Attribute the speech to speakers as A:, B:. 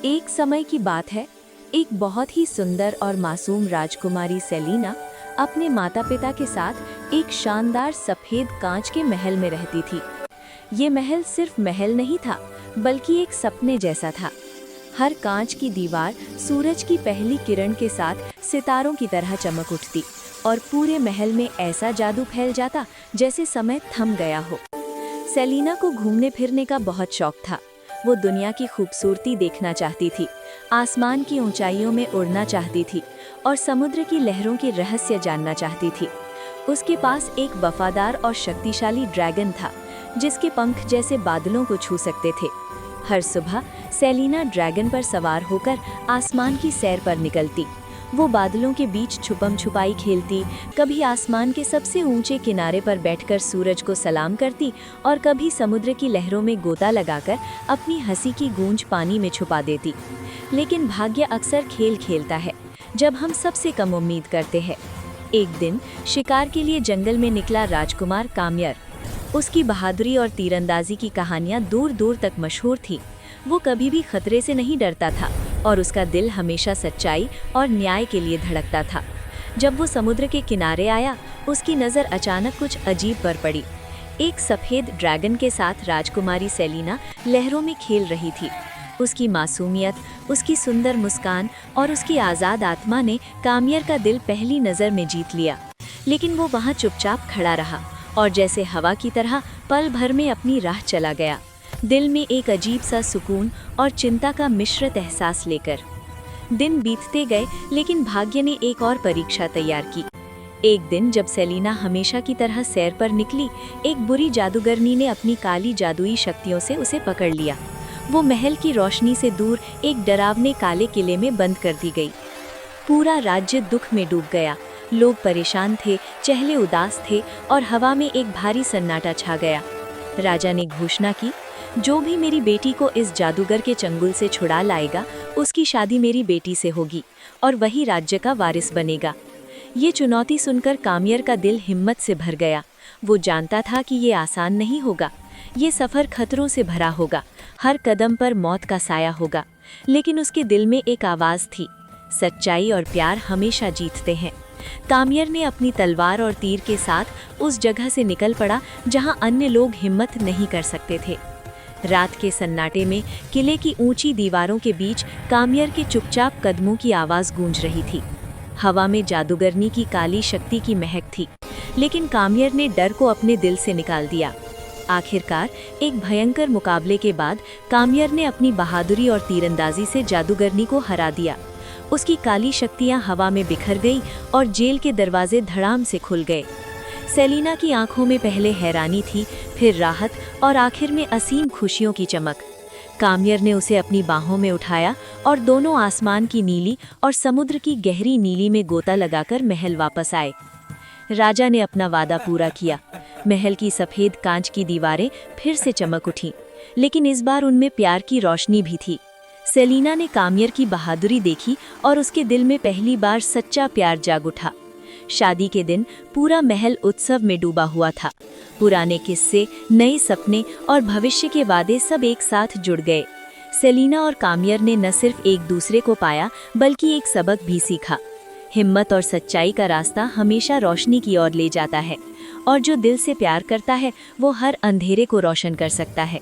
A: एक समय की बात है। एक बहुत ही सुंदर और मासूम राजकुमारी सेलिना अपने माता पिता के साथ एक शानदार सफेद कांच के महल में रहती थी। ये महल सिर्फ महल नहीं था, बल्कि एक सपने जैसा था। हर कांच की दीवार सूरज की पहली किरण के साथ सितारों की तरह चमक उठती और पूरे महल में ऐसा जादू फैल जाता जैसे समय थम गया हो। सेलिना को घूमने फिरने का बहुत शौक था। वो दुनिया की खूबसूरती देखना चाहती थी, आसमान की ऊंचाइयों में उड़ना चाहती थी और समुद्र की लहरों के रहस्य जानना चाहती थी। उसके पास एक वफादार और शक्तिशाली ड्रैगन था, जिसके पंख जैसे बादलों को छू सकते थे। हर सुबह सेलिना ड्रैगन पर सवार होकर आसमान की सैर पर निकलती। वो बादलों के बीच छुपम छुपाई खेलती, कभी आसमान के सबसे ऊंचे किनारे पर बैठकर सूरज को सलाम करती और कभी समुद्र की लहरों में गोता लगाकर अपनी हंसी की गूंज पानी में छुपा देती। लेकिन भाग्य अक्सर खेल खेलता है जब हम सबसे कम उम्मीद करते हैं। एक दिन शिकार के लिए जंगल में निकला राजकुमार काम्यर। उसकी बहादुरी और तीरंदाजी की कहानियां दूर दूर तक मशहूर थी। वो कभी भी खतरे से नहीं डरता था और उसका दिल हमेशा सच्चाई और न्याय के लिए धड़कता था। जब वो समुद्र के किनारे आया, उसकी नज़र अचानक कुछ अजीब पर पड़ी। एक सफ़ेद ड्रैगन के साथ राजकुमारी सेलिना लहरों में खेल रही थी। उसकी मासूमियत, उसकी सुंदर मुस्कान और उसकी आज़ाद आत्मा ने काम्यर का दिल पहली नज़र में जीत लिया। लेकिन वो वहाँ चुपचाप खड़ा रहा और जैसे हवा की तरह पल भर में अपनी राह चला गया, दिल में एक अजीब सा सुकून और चिंता का मिश्रित एहसास लेकर। दिन बीतते गए, लेकिन भाग्य ने एक और परीक्षा तैयार की। एक दिन जब सेलिना हमेशा की तरह सैर पर निकली, एक बुरी जादूगरनी ने अपनी काली जादुई शक्तियों से उसे पकड़ लिया। वो महल की रोशनी से दूर एक डरावने काले किले में बंद कर दी गई। पूरा राज्य दुख में डूब गया। लोग परेशान थे, चेहरे उदास थे और हवा में एक भारी सन्नाटा छा गया। राजा ने घोषणा की, जो भी मेरी बेटी को इस जादूगर के चंगुल से छुड़ा लाएगा, उसकी शादी मेरी बेटी से होगी और वही राज्य का वारिस बनेगा। ये चुनौती सुनकर काम्यर का दिल हिम्मत से भर गया। वो जानता था कि ये आसान नहीं होगा। ये सफ़र खतरों से भरा होगा, हर कदम पर मौत का साया होगा। लेकिन उसके दिल में एक आवाज़ थी, सच्चाई और प्यार हमेशा जीतते हैं। काम्यर ने अपनी तलवार और तीर के साथ उस जगह से निकल पड़ा जहां अन्य लोग हिम्मत नहीं कर सकते थे। रात के सन्नाटे में किले की ऊंची दीवारों के बीच काम्यर के चुपचाप कदमों की आवाज़ गूंज रही थी। हवा में जादूगरनी की काली शक्ति की महक थी, लेकिन काम्यर ने डर को अपने दिल से निकाल दिया। आखिरकार एक भयंकर मुकाबले के बाद काम्यर ने अपनी बहादुरी और तीरंदाजी से जादूगरनी को हरा दिया। उसकी काली शक्तियां हवा में बिखर गई और जेल के दरवाजे धड़ाम से खुल गए। सेलिना की आंखों में पहले हैरानी थी, फिर राहत और आखिर में असीम खुशियों की चमक। काम्यर ने उसे अपनी बाहों में उठाया और दोनों आसमान की नीली और समुद्र की गहरी नीली में गोता लगाकर महल वापस आए। राजा ने अपना वादा पूरा किया। महल की सफ़ेद कांच की दीवारें फिर से चमक उठीं, लेकिन इस बार उनमें प्यार की रोशनी भी थी। सेलिना ने काम्यर की बहादुरी देखी और उसके दिल में पहली बार सच्चा प्यार जाग उठा। शादी के दिन पूरा महल उत्सव में डूबा हुआ था। पुराने किस्से, नए सपने और भविष्य के वादे सब एक साथ जुड़ गए। सेलिना और काम्यर ने न सिर्फ एक दूसरे को पाया, बल्कि एक सबक भी सीखा। हिम्मत और सच्चाई का रास्ता हमेशा रोशनी की ओर ले जाता है, और जो दिल से प्यार करता है वो हर अंधेरे को रोशन कर सकता है।